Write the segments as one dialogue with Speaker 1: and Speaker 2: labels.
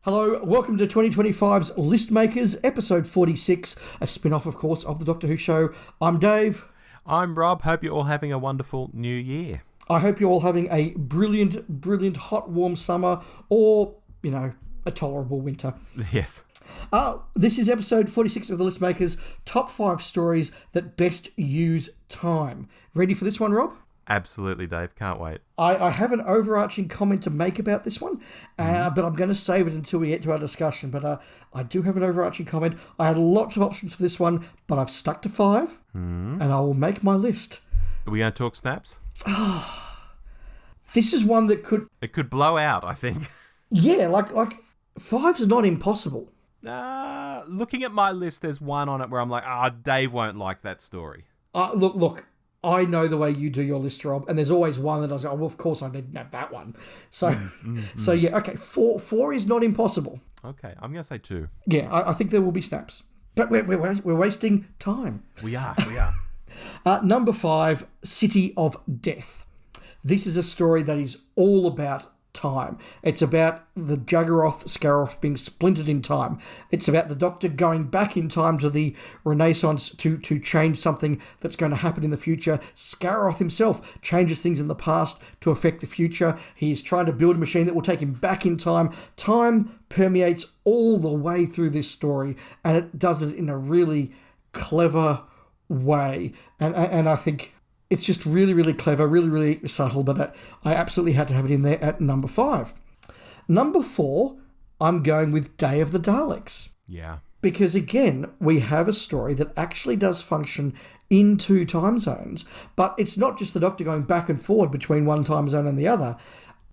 Speaker 1: Hello, welcome to 2025's List Makers, episode 46, a spin-off, of course, of the Doctor Who show. I'm Dave.
Speaker 2: I'm Rob. Hope you're all having a wonderful new year.
Speaker 1: I hope you're all having a brilliant, hot, warm summer or, a tolerable winter.
Speaker 2: Yes.
Speaker 1: This is episode 46 of the List Makers, top 5 stories that best use time. Ready for this one, Rob?
Speaker 2: Absolutely, Dave. Can't wait.
Speaker 1: I have an overarching comment to make about this one, but I'm going to save it until we get to our discussion. But I do have an overarching comment. I had lots of options for this one, but I've stuck to 5, and I will make my list.
Speaker 2: Are we going to talk snaps?
Speaker 1: This is one that could...
Speaker 2: It could blow out, I think.
Speaker 1: Yeah, like 5's not impossible.
Speaker 2: Looking at my list, there's one on it where I'm like, Dave won't like that story.
Speaker 1: Look. I know the way you do your list, Rob, and there's always one that I was like, well, of course I didn't have that one. So, yeah, okay, 4 is not impossible.
Speaker 2: Okay, I'm going to say 2.
Speaker 1: Yeah, I think there will be snaps. But we're wasting time.
Speaker 2: We are.
Speaker 1: Number 5, City of Death. This is a story that is all about time. It's about the Juggeroth Scaroth being splintered in time. It's about the Doctor going back in time to the Renaissance to change something that's going to happen in the future. Scaroth himself changes things in the past to affect the future. He's trying to build a machine that will take him back in time. Time permeates all the way through this story, and it does it in a really clever way. And I think it's just really clever, really subtle, but I absolutely had to have it in there at number 5. Number 4, I'm going with Day of the Daleks.
Speaker 2: Yeah.
Speaker 1: Because, again, we have a story that actually does function in 2 time zones, but it's not just the Doctor going back and forward between one time zone and the other.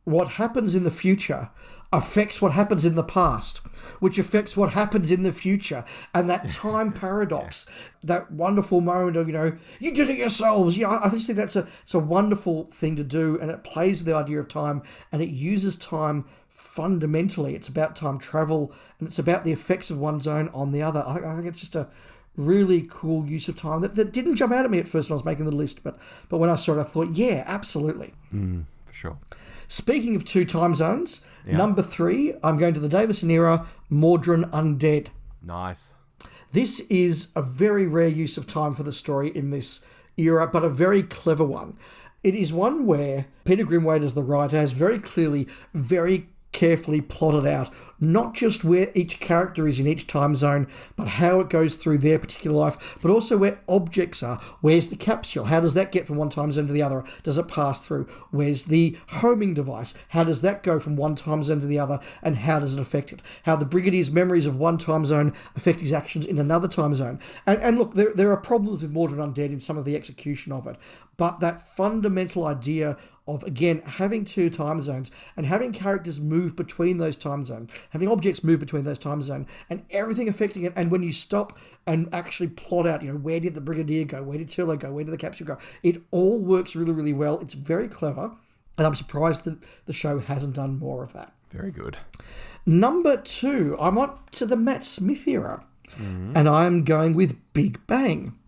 Speaker 1: What happens in the future affects what happens in the past, which affects what happens in the future. And that time paradox, that wonderful moment of, you did it yourselves. I just think it's a wonderful thing to do, and it plays with the idea of time, and it uses time fundamentally. It's about time travel, and it's about the effects of one zone on the other. I think it's just a really cool use of time that didn't jump out at me at first when I was making the list, but when I saw it, I thought, yeah, absolutely.
Speaker 2: For sure.
Speaker 1: Speaking of 2 time zones, number 3, I'm going to the Davison era, Mawdryn Undead.
Speaker 2: Nice.
Speaker 1: This is a very rare use of time for the story in this era, but a very clever one. It is one where Peter Grimwade, as the writer, has very clearly, very carefully plotted out not just where each character is in each time zone, but how it goes through their particular life, but also where objects are. Where's the capsule? How does that get from one time zone to the other? Does it pass through? Where's the homing device? How does that go from one time zone to the other, and how does it affect it? How the Brigadier's memories of one time zone affect his actions in another time zone. And look, there are problems with Mawdryn Undead in some of the execution of it, but that fundamental idea of, again, having 2 time zones and having characters move between those time zones, having objects move between those time zones, and everything affecting it. And when you stop and actually plot out, where did the Brigadier go? Where did Turlo go? Where did the capsule go? It all works really well. It's very clever, and I'm surprised that the show hasn't done more of that.
Speaker 2: Very good.
Speaker 1: Number 2, I'm up to the Matt Smith era, and I'm going with Big Bang.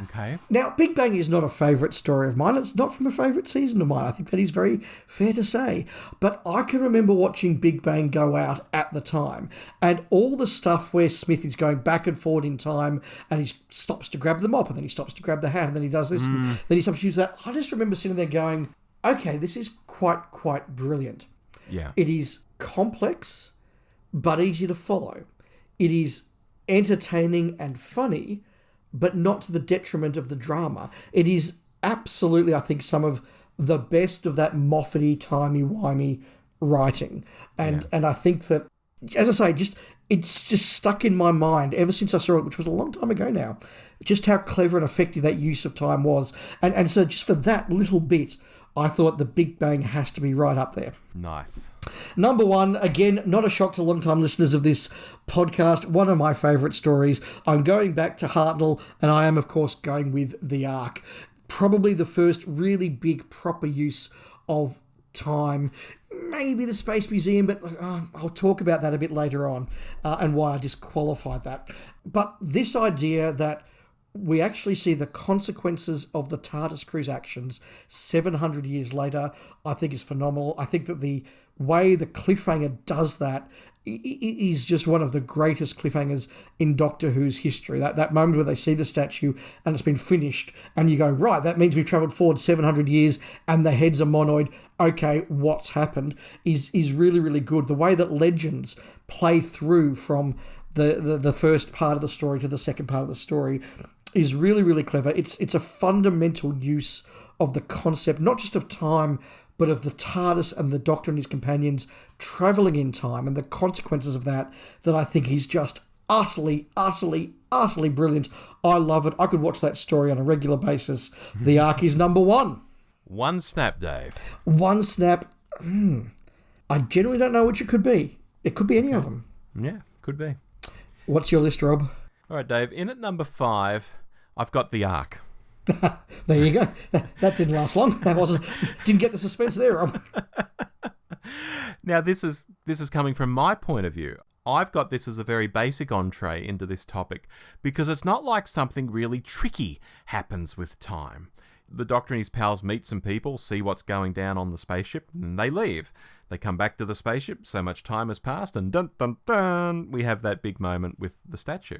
Speaker 2: Okay.
Speaker 1: Now, Big Bang is not a favourite story of mine. It's not from a favourite season of mine. I think that is very fair to say. But I can remember watching Big Bang go out at the time, and all the stuff where Smith is going back and forward in time, and he stops to grab the mop, and then he stops to grab the hat, and then he does this, and then he stops to use that. I just remember sitting there going, okay, this is quite brilliant.
Speaker 2: Yeah.
Speaker 1: It is complex, but easy to follow. It is entertaining and funny, but not to the detriment of the drama. It is absolutely, I think, some of the best of that Moffat-y, timey-wimey writing. And I think that, as I say, it's just stuck in my mind ever since I saw it, which was a long time ago now, just how clever and effective that use of time was. And so just for that little bit, I thought the Big Bang has to be right up there.
Speaker 2: Nice.
Speaker 1: Number 1, again, not a shock to long-time listeners of this podcast, one of my favourite stories. I'm going back to Hartnell, and I am, of course, going with The Ark. Probably the first really big proper use of time. Maybe the Space Museum, but I'll talk about that a bit later on, and why I disqualified that. But this idea that we actually see the consequences of the TARDIS crew's actions 700 years later, I think is phenomenal. I think that the way the cliffhanger does that is just one of the greatest cliffhangers in Doctor Who's history. That moment where they see the statue and it's been finished, and you go, right, that means we've travelled forward 700 years and the head's a monoid. Okay, what's happened is really, really good. The way that legends play through from the first part of the story to the second part of the story is really, really clever. It's a fundamental use of the concept, not just of time, but of the TARDIS and the Doctor and his companions travelling in time and the consequences of that I think is just utterly, utterly, utterly brilliant. I love it. I could watch that story on a regular basis. The Ark is number one.
Speaker 2: One snap, Dave.
Speaker 1: One snap. I generally don't know which it could be. It could be any of them.
Speaker 2: Yeah, could be.
Speaker 1: What's your list, Rob?
Speaker 2: All right, Dave. In at number 5, I've got the Ark.
Speaker 1: There you go. That didn't last long. Didn't get the suspense there, Rob.
Speaker 2: Now, this is coming from my point of view. I've got this as a very basic entree into this topic because it's not like something really tricky happens with time. The Doctor and his pals meet some people, see what's going down on the spaceship, and they leave. They come back to the spaceship, so much time has passed, and dun dun dun, we have that big moment with the statue.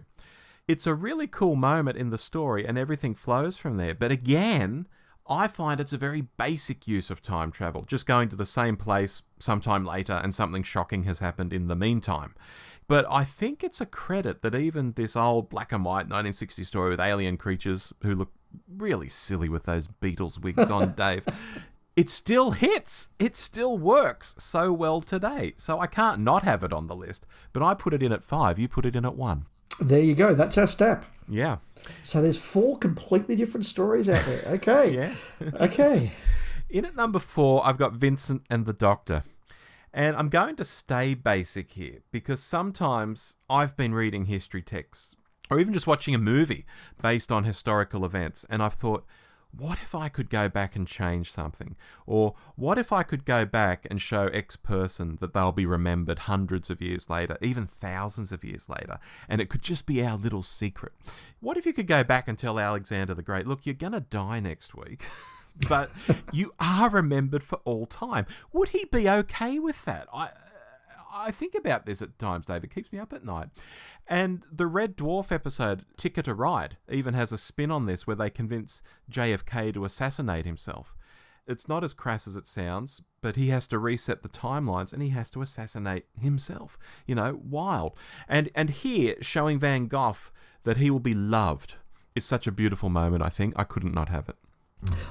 Speaker 2: It's a really cool moment in the story, and everything flows from there. But again, I find it's a very basic use of time travel, just going to the same place sometime later and something shocking has happened in the meantime. But I think it's a credit that even this old black and white 1960s story with alien creatures who look really silly with those Beatles wigs on, Dave, it still hits. It still works so well today. So I can't not have it on the list. But I put it in at 5. You put it in at 1.
Speaker 1: There you go. That's our step.
Speaker 2: Yeah.
Speaker 1: So there's 4 completely different stories out there. Okay.
Speaker 2: Yeah.
Speaker 1: Okay.
Speaker 2: In at number 4, I've got Vincent and the Doctor. And I'm going to stay basic here because sometimes I've been reading history texts or even just watching a movie based on historical events, and I've thought, what if I could go back and change something? Or what if I could go back and show X person that they'll be remembered hundreds of years later, even thousands of years later, and it could just be our little secret? What if you could go back and tell Alexander the Great, look, you're going to die next week, but you are remembered for all time? Would he be okay with that? I think about this at times, Dave. It keeps me up at night. And the Red Dwarf episode, Ticket to Ride, even has a spin on this where they convince JFK to assassinate himself. It's not as crass as it sounds, but he has to reset the timelines and he has to assassinate himself. You know, wild. And here, showing Van Gogh that he will be loved is such a beautiful moment, I think. I couldn't not have it.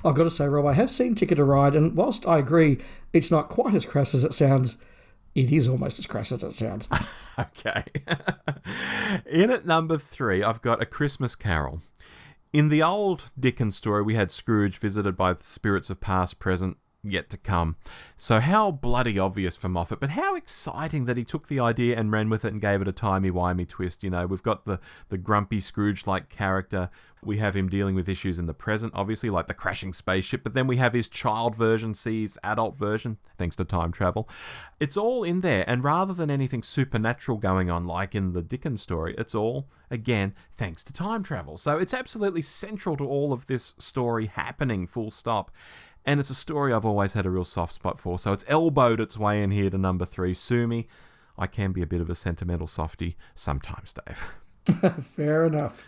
Speaker 1: I've got to say, Rob, I have seen Ticket to Ride, and whilst I agree it's not quite as crass as it sounds, it is almost as crass as it sounds.
Speaker 2: Okay. In at number 3, I've got A Christmas Carol. In the old Dickens story, we had Scrooge visited by the spirits of past, present, yet to come. So how bloody obvious for Moffat, but how exciting that he took the idea and ran with it and gave it a timey-wimey twist. You know, we've got the grumpy Scrooge-like character. We have him dealing with issues in the present, obviously, like the crashing spaceship, but then we have his child version, his adult version, thanks to time travel. It's all in there, and rather than anything supernatural going on like in the Dickens story, it's all, again, thanks to time travel. So it's absolutely central to all of this story happening, full stop. And it's a story I've always had a real soft spot for, so it's elbowed its way in here to number 3. Sue me, I can be a bit of a sentimental softie sometimes, Dave.
Speaker 1: Fair enough.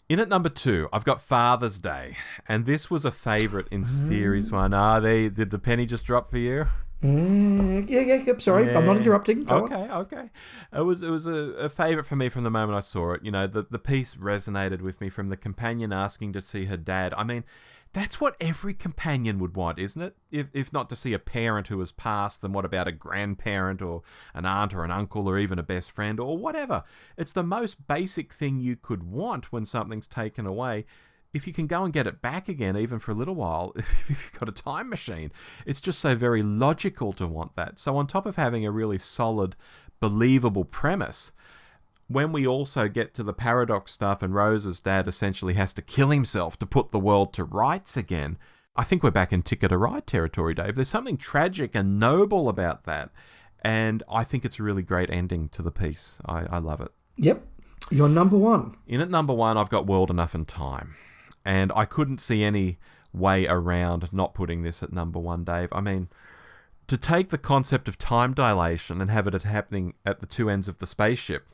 Speaker 2: In at number 2, I've got Father's Day, and this was a favourite in Series 1. Did the penny just drop for you?
Speaker 1: Yeah, sorry, yeah. I'm not interrupting. Go on.
Speaker 2: Okay. It was a favourite for me from the moment I saw it. You know, the piece resonated with me from the companion asking to see her dad. I mean, that's what every companion would want, isn't it? If not to see a parent who has passed, then what about a grandparent or an aunt or an uncle or even a best friend or whatever? It's the most basic thing you could want when something's taken away. If you can go and get it back again, even for a little while, if you've got a time machine, it's just so very logical to want that. So on top of having a really solid, believable premise, when we also get to the paradox stuff and Rose's dad essentially has to kill himself to put the world to rights again, I think we're back in Ticket to Ride territory, Dave. There's something tragic and noble about that, and I think it's a really great ending to the piece. I love it.
Speaker 1: Yep. You're number 1.
Speaker 2: In at number 1, I've got World Enough and Time, and I couldn't see any way around not putting this at number 1, Dave. I mean, to take the concept of time dilation and have it happening at the two ends of the spaceship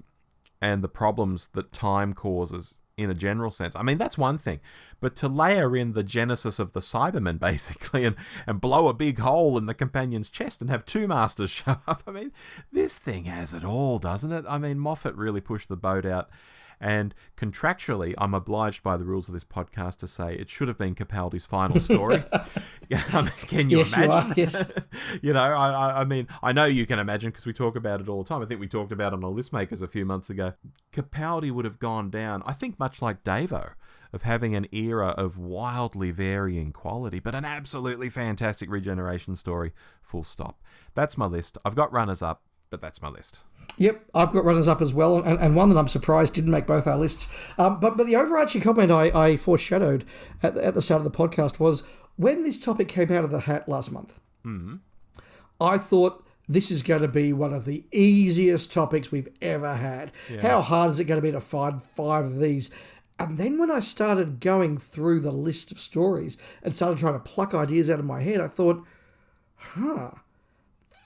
Speaker 2: and the problems that time causes in a general sense. I mean, that's one thing. But to layer in the genesis of the Cybermen, basically, and blow a big hole in the companion's chest and have two masters show up, I mean, this thing has it all, doesn't it? I mean, Moffat really pushed the boat out. And contractually, I'm obliged by the rules of this podcast to say it should have been Capaldi's final story. Can you imagine?
Speaker 1: You are, yes.
Speaker 2: I mean, I know you can imagine because we talk about it all the time. I think we talked about it on List Makers a few months ago. Capaldi would have gone down, I think much like Davo, of having an era of wildly varying quality, but an absolutely fantastic regeneration story, full stop. That's my list. I've got runners-up, but that's my list.
Speaker 1: Yep, I've got runners-up as well, and one that I'm surprised didn't make both our lists. But the overarching comment I foreshadowed at the start of the podcast was, when this topic came out of the hat last month, I thought this is going to be one of the easiest topics we've ever had. Yeah. How hard is it going to be to find 5 of these? And then when I started going through the list of stories and started trying to pluck ideas out of my head, I thought,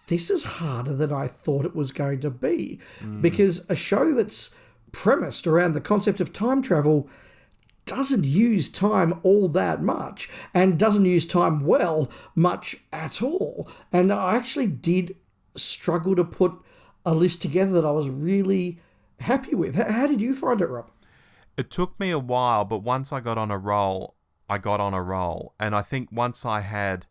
Speaker 1: this is harder than I thought it was going to be. Because a show that's premised around the concept of time travel doesn't use time all that much, and doesn't use time well much at all. And I actually did struggle to put a list together that I was really happy with. How did you find it, Rob?
Speaker 2: It took me a while, but once I got on a roll, I got on a roll. And I think once I had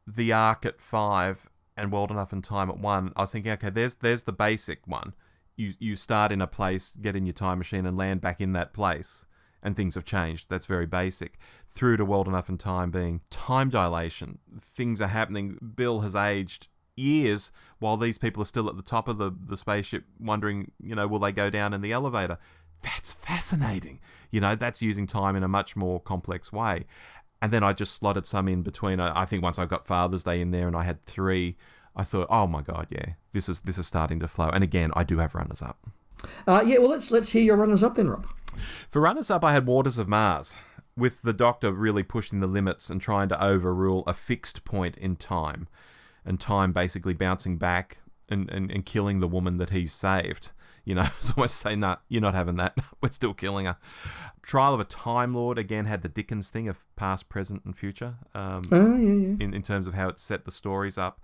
Speaker 2: the Ark at 5 and World Enough and Time at 1, I was thinking, okay, there's the basic one. You start in a place, get in your time machine and land back in that place, and things have changed. That's very basic. Through to World Enough and Time being time dilation. Things are happening. Bill has aged years while these people are still at the top of the spaceship wondering, will they go down in the elevator? That's fascinating. That's using time in a much more complex way. And then I just slotted some in between. I think once I got Father's Day in there and I had 3, I thought, oh my God, yeah, this is starting to flow. And again, I do have runners-up.
Speaker 1: Well, let's hear your runners-up then, Rob.
Speaker 2: For runners-up, I had Waters of Mars, with the Doctor really pushing the limits and trying to overrule a fixed point in time, and time basically bouncing back and killing the woman that he's saved. It's almost saying, nah, you're not having that. We're still killing her. Trial of a Time Lord, again, had the Dickens thing of past, present, and future in terms of how it set the stories up.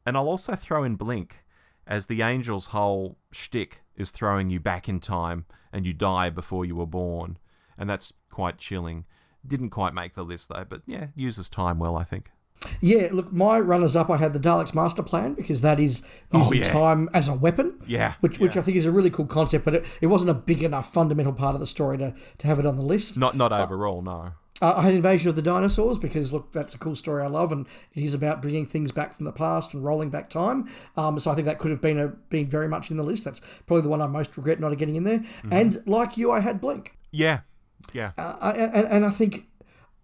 Speaker 2: And I'll also throw in Blink, as the Angel's whole shtick is throwing you back in time and you die before you were born. And that's quite chilling. Didn't quite make the list, though, but yeah, uses time well, I think.
Speaker 1: Yeah, look, my runners-up, I had the Daleks Master Plan, because that is using time as a weapon, which I think is a really cool concept, but it wasn't a big enough fundamental part of the story to have it on the list.
Speaker 2: Not overall, no.
Speaker 1: I had Invasion of the Dinosaurs, because, look, that's a cool story I love, and it is about bringing things back from the past and rolling back time. So I think that could have been very much in the list. That's probably the one I most regret not getting in there. Mm-hmm. And like you, I had Blink.
Speaker 2: Yeah.
Speaker 1: And I think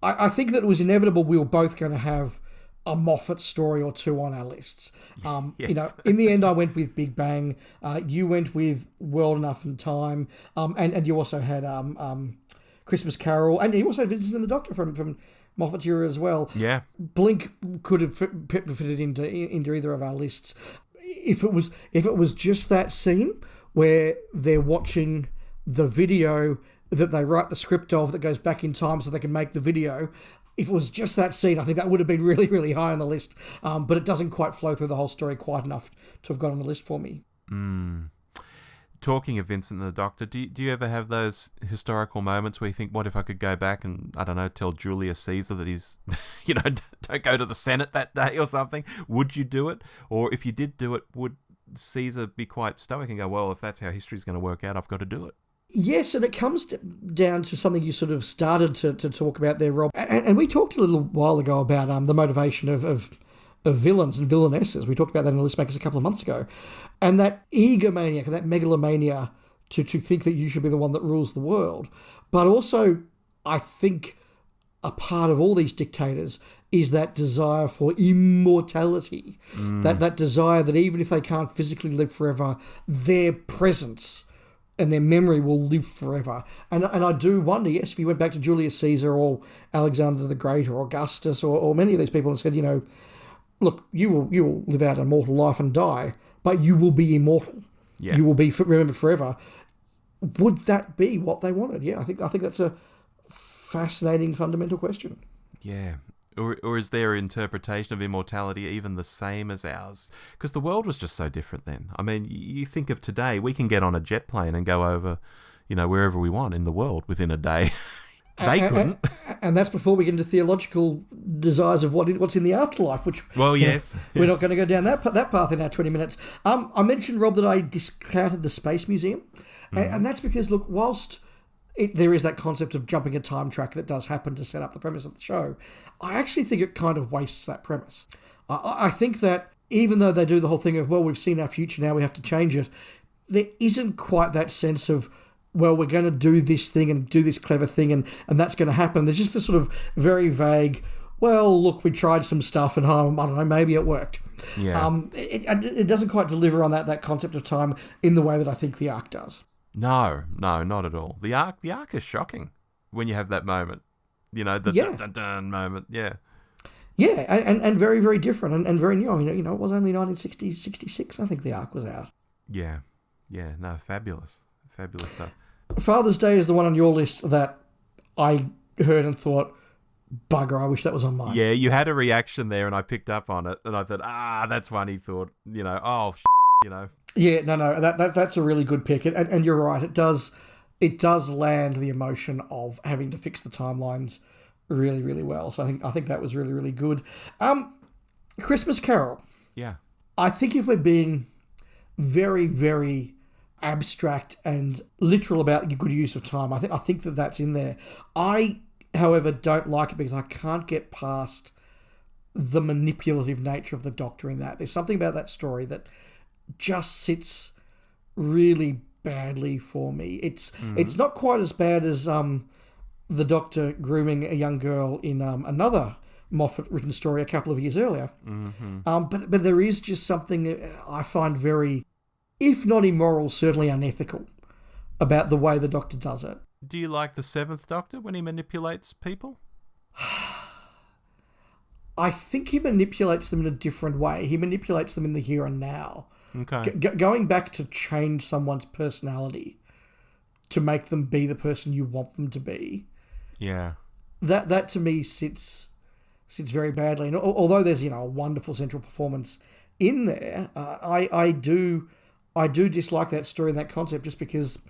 Speaker 1: that it was inevitable we were both going to have a Moffat story or 2 on our lists.
Speaker 2: Yes.
Speaker 1: In the end, I went with Big Bang. You went with World Enough and Time. And you also had Christmas Carol. And you also had Vincent and the Doctor from Moffat's era as well.
Speaker 2: Yeah.
Speaker 1: Blink could have fitted into either of our lists. If it was just that scene where they're watching the video that they write the script of that goes back in time so they can make the video. If it was just that scene, I think that would have been really, really high on the list. But it doesn't quite flow through the whole story quite enough to have got on the list for me.
Speaker 2: Talking of Vincent and the Doctor, do you ever have those historical moments where you think, what if I could go back and, I don't know, tell Julius Caesar that he's, don't go to the Senate that day or something? Would you do it? Or if you did do it, would Caesar be quite stoic and go, well, if that's how history's going to work out, I've got to do it?
Speaker 1: Yes, and it comes down to something you sort of started to talk about there, Rob. And we talked a little while ago about the motivation of villains and villainesses. We talked about that in the List Makers a couple of months ago. And that egomaniac, that megalomania to think that you should be the one that rules the world. But also, I think a part of all these dictators is that desire for immortality. That desire that even if they can't physically live forever, their presence and their memory will live forever. And I do wonder, yes, if you went back to Julius Caesar or Alexander the Great or Augustus or many of these people and said, look, you will live out a mortal life and die, but you will be immortal.
Speaker 2: Yeah.
Speaker 1: You will be remembered forever. Would that be what they wanted? Yeah, I think that's a fascinating fundamental question.
Speaker 2: Yeah. Or is their interpretation of immortality even the same as ours? Because the world was just so different then. I mean, you think of today, we can get on a jet plane and go over, wherever we want in the world within a day. They couldn't.
Speaker 1: And that's before we get into theological desires of what's in the afterlife, which...
Speaker 2: Well, yes.
Speaker 1: We're not going to go down that path in our 20 minutes. I mentioned, Rob, that I discounted the Space Museum. And that's because, look, whilst... there is that concept of jumping a time track that does happen to set up the premise of the show. I actually think it kind of wastes that premise. I think that even though they do the whole thing of, well, we've seen our future now, we have to change it, there isn't quite that sense of, well, we're going to do this thing and do this clever thing and that's going to happen. There's just this sort of very vague, well, look, we tried some stuff and, I don't know, maybe it worked.
Speaker 2: Yeah.
Speaker 1: It doesn't quite deliver on that concept of time in the way that I think the Ark does.
Speaker 2: No, not at all. The arc is shocking when you have that moment. The dun-dun-dun moment. Yeah.
Speaker 1: Yeah, and very, very different and very new. I mean, it was only 1966, I think the Ark was out.
Speaker 2: Yeah. Yeah, no, fabulous. Fabulous stuff.
Speaker 1: Father's Day is the one on your list that I heard and thought, bugger, I wish that was on mine.
Speaker 2: Yeah, you had a reaction there and I picked up on it and I thought, that's funny thought,
Speaker 1: Yeah, no, that's a really good pick. And you're right, it does land the emotion of having to fix the timelines really, really well. So I think that was really, really good. Christmas Carol.
Speaker 2: Yeah.
Speaker 1: I think if we're being very, very abstract and literal about good use of time, I think that's in there. I, however, don't like it because I can't get past the manipulative nature of the Doctor in that. There's something about that story that just sits really badly for me. It's not quite as bad as the Doctor grooming a young girl in another Moffat written story a couple of years earlier. But there is just something I find very, if not immoral, certainly unethical about the way the Doctor does it.
Speaker 2: Do you like the Seventh Doctor when he manipulates people?
Speaker 1: I think he manipulates them in a different way. He manipulates them in the here and now.
Speaker 2: Okay.
Speaker 1: Going back to change someone's personality to make them be the person you want them to be.
Speaker 2: Yeah.
Speaker 1: That to me sits very badly. And although there's a wonderful central performance in there, I do dislike that story and that concept just because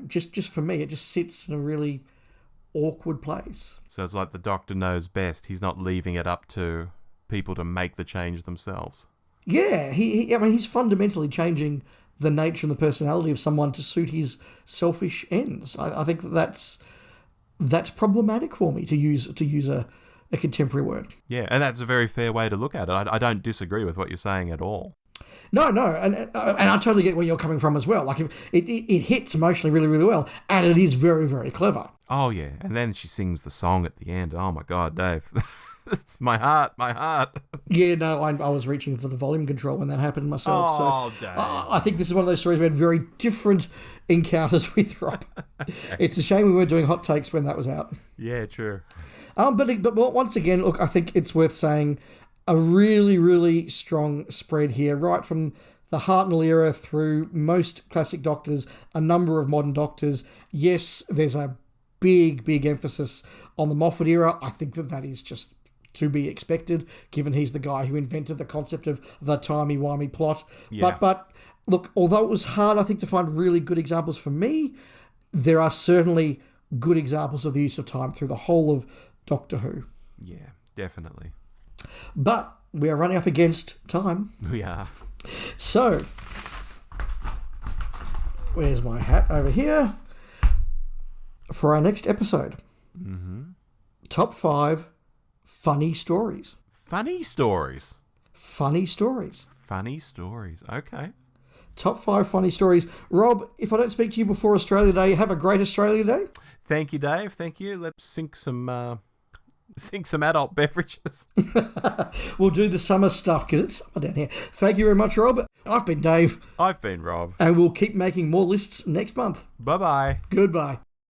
Speaker 1: just for me it just sits in a really awkward place.
Speaker 2: So it's like the Doctor knows best. He's not leaving it up to people to make the change themselves.
Speaker 1: Yeah, he's fundamentally changing the nature and the personality of someone to suit his selfish ends. I think that's problematic for me, to use a contemporary word.
Speaker 2: Yeah, and that's a very fair way to look at it. I don't disagree with what you're saying at all.
Speaker 1: No, and I totally get where you're coming from as well. Like, it hits emotionally really, really well, and it is very, very clever.
Speaker 2: Oh, yeah, and then she sings the song at the end. Oh, my God, Dave. It's my heart.
Speaker 1: Yeah, no, I was reaching for the volume control when that happened myself.
Speaker 2: Oh,
Speaker 1: so
Speaker 2: Dave.
Speaker 1: I think this is one of those stories we had very different encounters with, Rob. Okay. It's a shame we weren't doing hot takes when that was out.
Speaker 2: Yeah, true.
Speaker 1: But once again, look, I think it's worth saying a really, really strong spread here, right from the Hartnell era through most classic Doctors, a number of modern Doctors. Yes, there's a big, big emphasis on the Moffat era. I think that is just to be expected, given he's the guy who invented the concept of the timey-wimey plot. Yeah. But look, although it was hard, I think, to find really good examples for me, there are certainly good examples of the use of time through the whole of Doctor Who.
Speaker 2: Yeah, definitely.
Speaker 1: But we are running up against time.
Speaker 2: We are.
Speaker 1: So, where's my hat? Over here. For our next episode.
Speaker 2: Mm-hmm.
Speaker 1: Top 5 funny stories.
Speaker 2: Funny stories?
Speaker 1: Funny stories.
Speaker 2: Funny stories. Okay.
Speaker 1: Top 5 funny stories. Rob, if I don't speak to you before Australia Day, have a great Australia Day.
Speaker 2: Thank you, Dave. Thank you. Let's sink some adult beverages.
Speaker 1: We'll do the summer stuff because it's summer down here. Thank you very much, Rob. I've been Dave.
Speaker 2: I've been Rob.
Speaker 1: And we'll keep making more lists next month.
Speaker 2: Bye-bye.
Speaker 1: Goodbye.